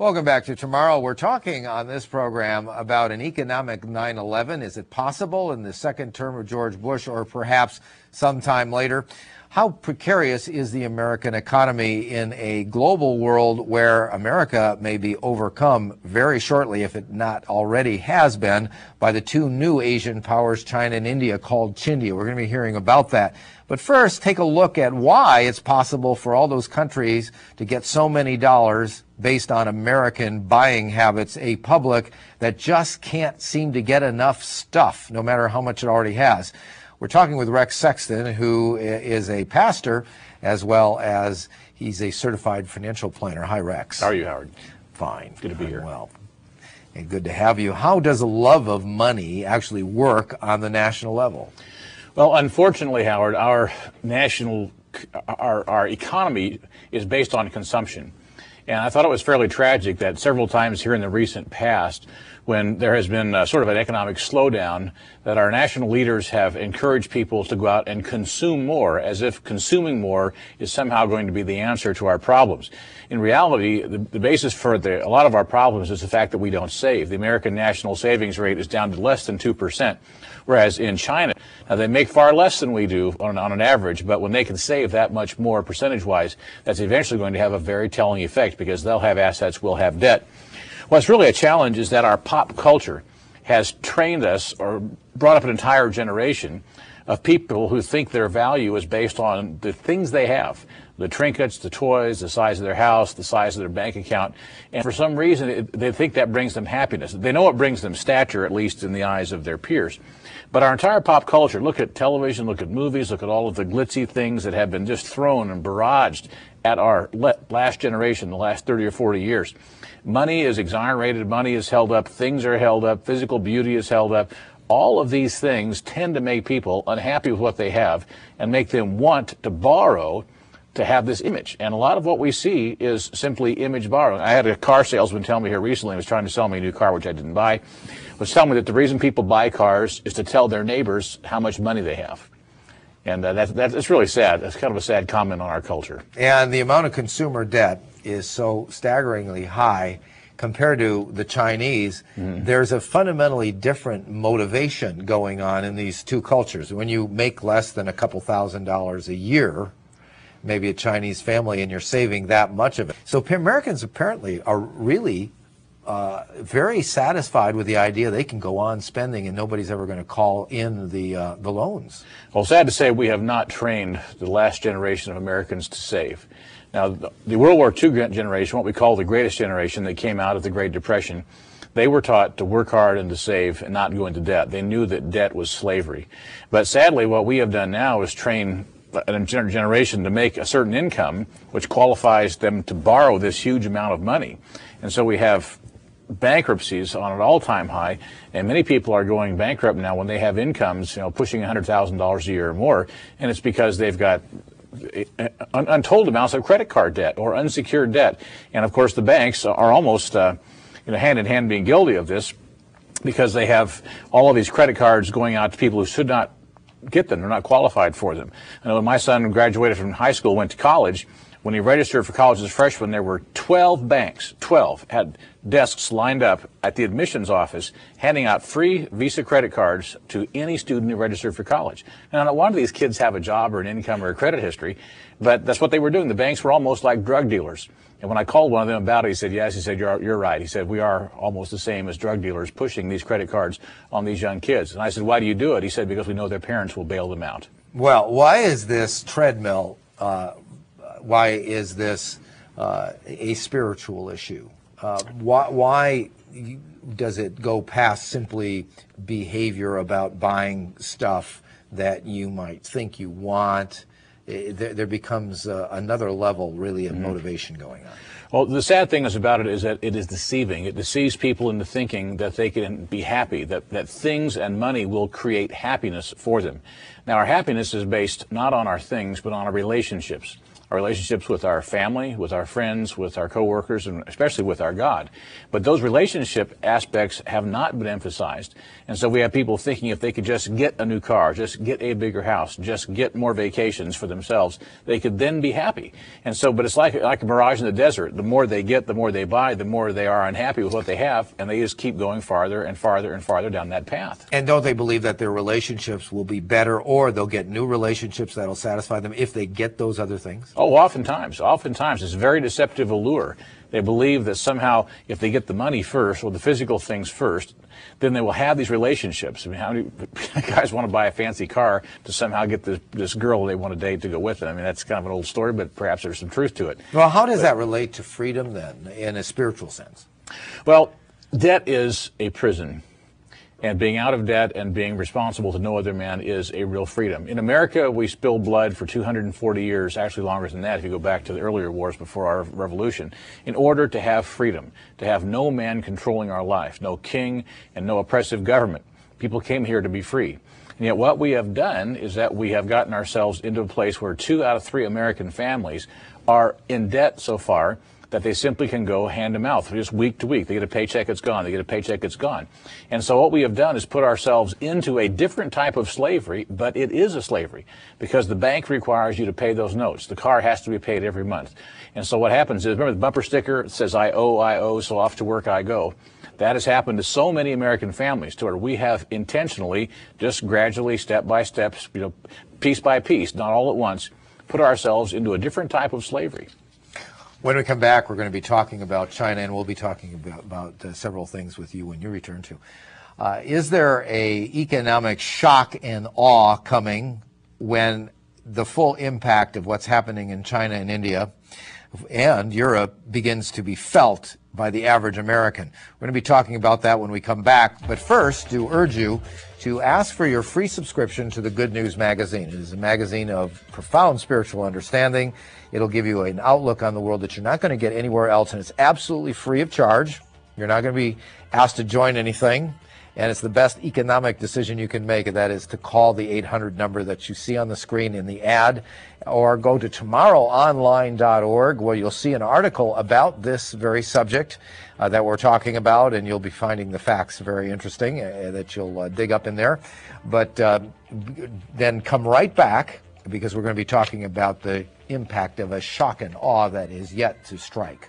Welcome back to Tomorrow. We're talking on this program about an economic 9/11. Is it possible in the second term of George Bush or perhaps sometime later? How precarious is the American economy in a global world where America may be overcome very shortly, if it not already has been, by the two new Asian powers, China and India, called Chindia? We're going to be hearing about that. But first, take a look at why it's possible for all those countries to get so many dollars based on American buying habits, a public that just can't seem to get enough stuff, no matter how much it already has. We're talking with Rex Sexton, who is a pastor, as well as he's a certified financial planner. Hi, Rex. How are you, Howard? Fine. Good to be here. Well, and good to have you. How does a love of money actually work on the national level? Well, unfortunately, Howard, our economy is based on consumption. And I thought it was fairly tragic that several times here in the recent past, when there has been sort of an economic slowdown, that our national leaders have encouraged people to go out and consume more, as if consuming more is somehow going to be the answer to our problems. In reality, the basis for a lot of our problems is the fact that we don't save. The American national savings rate is down to less than 2%, whereas in China, now they make far less than we do on an average, but when they can save that much more percentage-wise, that's eventually going to have a very telling effect, because they'll have assets, we'll have debt. What's really a challenge is that our pop culture has trained us, or brought up an entire generation of people who think their value is based on the things they have, the trinkets, the toys, the size of their house, the size of their bank account. And for some reason, they think that brings them happiness. They know it brings them stature, at least in the eyes of their peers. But our entire pop culture, look at television, look at movies, look at all of the glitzy things that have been just thrown and barraged at our last generation, the last 30 or 40 years. Money is exonerated, money is held up, things are held up, physical beauty is held up. All of these things tend to make people unhappy with what they have and make them want to borrow to have this image. And a lot of what we see is simply image borrowing. I had a car salesman tell me here recently, he was trying to sell me a new car, which I didn't buy, was telling me that the reason people buy cars is to tell their neighbors how much money they have. And that's really sad. That's kind of a sad comment on our culture. And the amount of consumer debt is so staggeringly high compared to the Chinese. There's a fundamentally different motivation going on in these two cultures. When you make less than a couple $1,000s a year, maybe a Chinese family, and you're saving that much of it. So Americans apparently are really very satisfied with the idea they can go on spending and nobody's ever going to call in the loans. Well, sad to say, we have not trained the last generation of Americans to save. Now, the World War II generation, what we call the greatest generation that came out of the Great Depression, they were taught to work hard and to save and not go into debt. They knew that debt was slavery. But sadly, what we have done now is train a generation to make a certain income, which qualifies them to borrow this huge amount of money. And so we have bankruptcies on an all-time high, and many people are going bankrupt now when they have incomes, pushing $100,000 a year or more, and it's because they've got untold amounts of credit card debt or unsecured debt. And of course, the banks are almost hand in hand being guilty of this, because they have all of these credit cards going out to people who should not get them. They're not qualified for them. I know when my son graduated from high school, went to college, when he registered for college as a freshman, there were 12 banks, 12, had desks lined up at the admissions office handing out free Visa credit cards to any student who registered for college. Now, not one of these kids have a job or an income or a credit history, but that's what they were doing. The banks were almost like drug dealers. And when I called one of them about it, he said, yes, he said, you're right. He said, we are almost the same as drug dealers pushing these credit cards on these young kids. And I said, why do you do it? He said, because we know their parents will bail them out. Well, why is this treadmill, why is this a spiritual issue? Why does it go past simply behavior about buying stuff that you might think you want? There becomes another level, really, of motivation going on. Well, the sad thing about it is that it is deceiving. It deceives people into thinking that they can be happy, that things and money will create happiness for them. Now, our happiness is based not on our things, but on our relationships. our relationships with our family, with our friends, with our coworkers, and especially with our God. But those relationship aspects have not been emphasized. And so we have people thinking if they could just get a new car, just get a bigger house, just get more vacations for themselves, they could then be happy. And so, but it's like a mirage in the desert. The more they get, the more they buy, the more they are unhappy with what they have, and they just keep going farther and farther and farther down that path. And don't they believe that their relationships will be better, or they'll get new relationships that'll satisfy them if they get those other things? Oh, oftentimes. It's a very deceptive allure. They believe that somehow if they get the money first, or the physical things first, then they will have these relationships. I mean, how do guys want to buy a fancy car to somehow get this girl they want to date to go with them? I mean, that's kind of an old story, but perhaps there's some truth to it. Well, how does that relate to freedom then, in a spiritual sense? Well, debt is a prison. And being out of debt and being responsible to no other man is a real freedom. In America, we spilled blood for 240 years, actually longer than that if you go back to the earlier wars before our revolution, in order to have freedom, to have no man controlling our life, no king and no oppressive government. People came here to be free. And yet what we have done is that we have gotten ourselves into a place where 2 out of 3 American families are in debt so far that they simply can go hand to mouth, just week to week. They get a paycheck, it's gone. They get a paycheck, it's gone. And so what we have done is put ourselves into a different type of slavery, but it is a slavery because the bank requires you to pay those notes. The car has to be paid every month. And so what happens is, remember the bumper sticker that says, I owe, so off to work I go. That has happened to so many American families to where we have intentionally, just gradually, step by step, piece by piece, not all at once, put ourselves into a different type of slavery. When we come back, we're going to be talking about China, and we'll be talking about several things with you when you return to. Is there a economic shock and awe coming when the full impact of what's happening in China and India and Europe begins to be felt by the average American? We're going to be talking about that when we come back. But first, to urge you to ask for your free subscription to the Good News Magazine. It is a magazine of profound spiritual understanding. It'll give you an outlook on the world that you're not going to get anywhere else, and it's absolutely free of charge. You're not going to be asked to join anything, and it's the best economic decision you can make, and that is to call the 800 number that you see on the screen in the ad, or go to tomorrowonline.org, where you'll see an article about this very subject that we're talking about, and you'll be finding the facts very interesting that you'll dig up in there. But then come right back, because we're going to be talking about the impact of a shock and awe that is yet to strike.